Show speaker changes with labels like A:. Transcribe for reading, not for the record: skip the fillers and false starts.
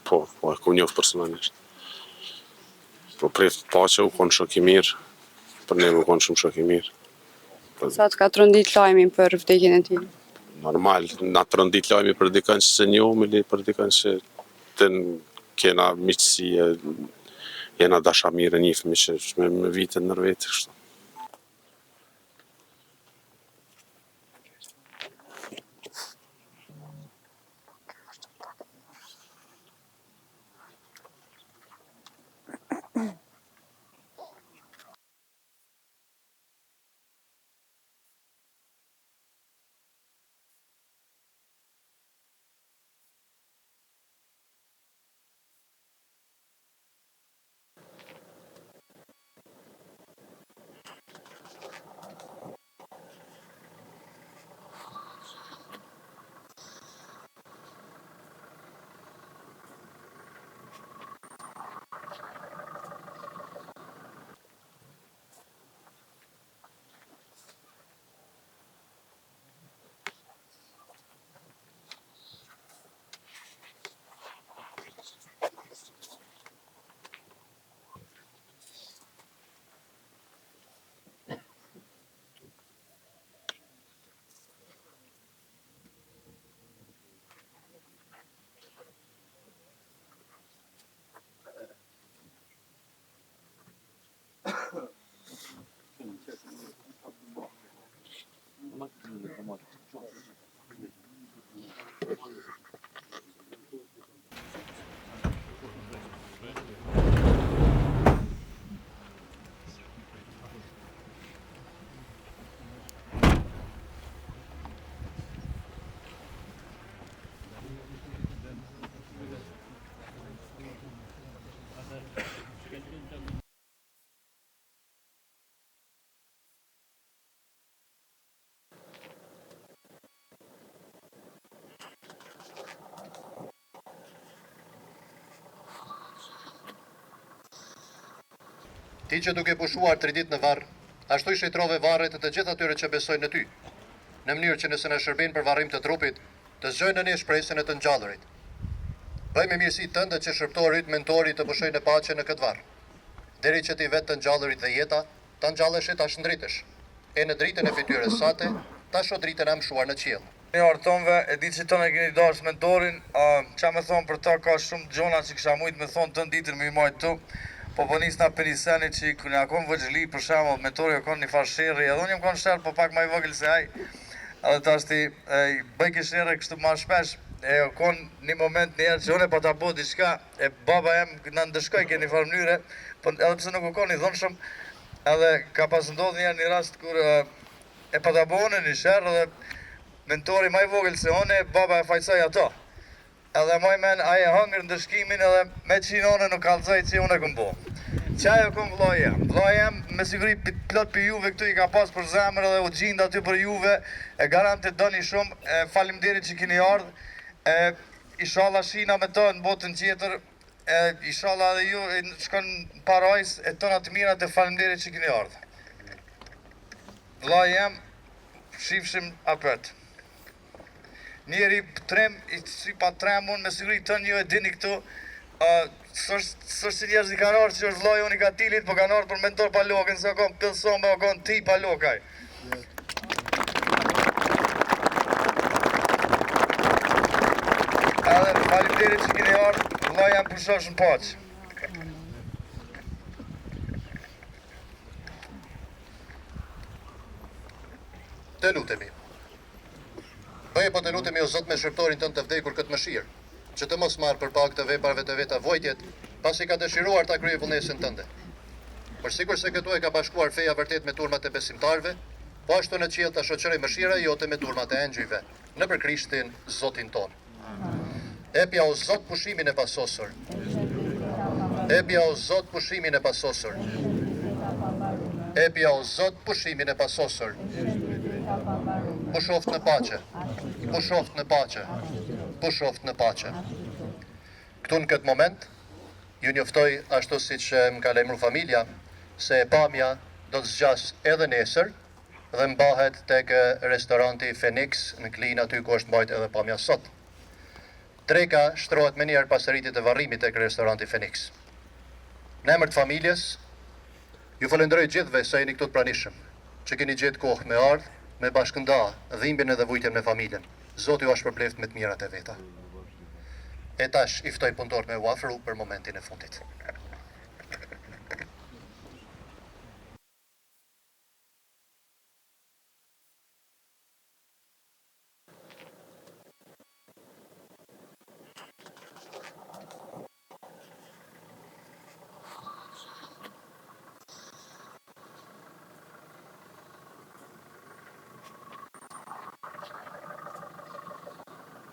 A: Po, e ku njoh personalisht. Po prit paqe u konë shok i mirë, për ne u konë shumë shok i mirë.
B: Sa të ka trondit lajmin për vdekjen e tij?
A: Normal, na trondit lajmi për dikën që se njohëm, për dikën që të kena miqësi, jena dashamirë njifmi që me vite nër vetë, kështu.
C: Ti që duke pushuar 3 ditë në varr, ashtu i shëtrove varret të gjithë atyre që besojnë në ty, në mënyrë që nëse na shërbejnë për varrim të trupit, të zgjojnë në ne shpresën e të ngjallërit. Bëj me mirësi tënde që shërptorit mentori të pushojnë në paqe në këtë varr, deri që ti vetë të ngjallërit dhe jeta, ta ngjallësh e ta shndritesh, e në dritën e fytyrës sate, ta shoh dritën e mshuar në qiell.
D: Artonve, e di që tonë e keni dash mentorin, qa me thonë për ta ka shumë gjona që kisha mujtë me thonë të ditën me i majtë tu, po nis na peniseni që kënë akon vëgjli, për shemë, mentori akon një farë shërri, edhe unë jem konë shërë, po pak ma i vogël se aj, edhe ta shti bëjke shërë kështu ma shpesh, e akon një moment njerë që unë e pa ta bo diçka, e baba jem në ndëshkoj ke një farë mënyre, edhe pse nuk akon i dhonë shumë, edhe ka pas ndodhë njerë një rast kur e pa ta bo unë një shërë, edhe mentori ma i vogël se unë, baba e fajsoj ato. Edhe moj men, aje hëngër në dëshkimin edhe me qinone nuk kalzoj që unë e këmë bo. Qaj e këmë vloj jem, me siguri plot për juve këtu i ka pas për zemër edhe u gjinda aty për juve, e garantit doni shumë, falimderit që kini ardhë, ishala shina me të në botën tjetër, ishala edhe ju shkon parajs, e tona të mirat e falimderit që kini ardhë. Vloj jem, shifshim apet. Njeri trem, i si pa tremun, me siguri të një e dini këtu, sështë si njerëz i kanë orë që është vloj unë i katilit, po kanë orë për mentor pa lokën, se akon pëllëson me akon ti pa lokaj. Edhe falimderit që kini orë, vloj jam përshosh në paqë.
C: Të lutemi. Bëje po të lutemi o Zot me shërptorin tënë të vdekur këtë mëshirë, që të mos marë për pak të veprave të veta vojtjet, pasi ka dëshiruar ta kryej vullnesin tënde. Por sikur se këtu e ka bashkuar feja vërtet me turmat e besimtarve, po ashtu në qiell ta shoqëroj mëshira jote me turmat e engjëjve, nëpër Krishtin Zotin ton. Epja o Zot pushimin e pasosur. Epja o Zot pushimin e pasosur. Epja o Zot pushimin e pasosur. Pushoft në pace, pushoft në pace, pushoft në pace. Këtu në këtë moment, ju njoftoj ashtu si që më ka lajmëruar familja, se e pamja do të zgjas edhe nesër dhe mbahet tek restoranti Phoenix në Klin, aty ku është mbajt edhe pamja sot. Dreka shtrohet me njerë pas rritit e varrimit tek restoranti Phoenix. Në emër të familjes, ju falenderoj gjithve se jeni këtu të pranishëm, që keni gjetë kohë me ardhë, me bashkënda, dhimbjen edhe vujtjen me familjen. Zoti ju shpërbleft me të mirat e veta. E tash i ftoj punëtor me u afru për momentin e fundit.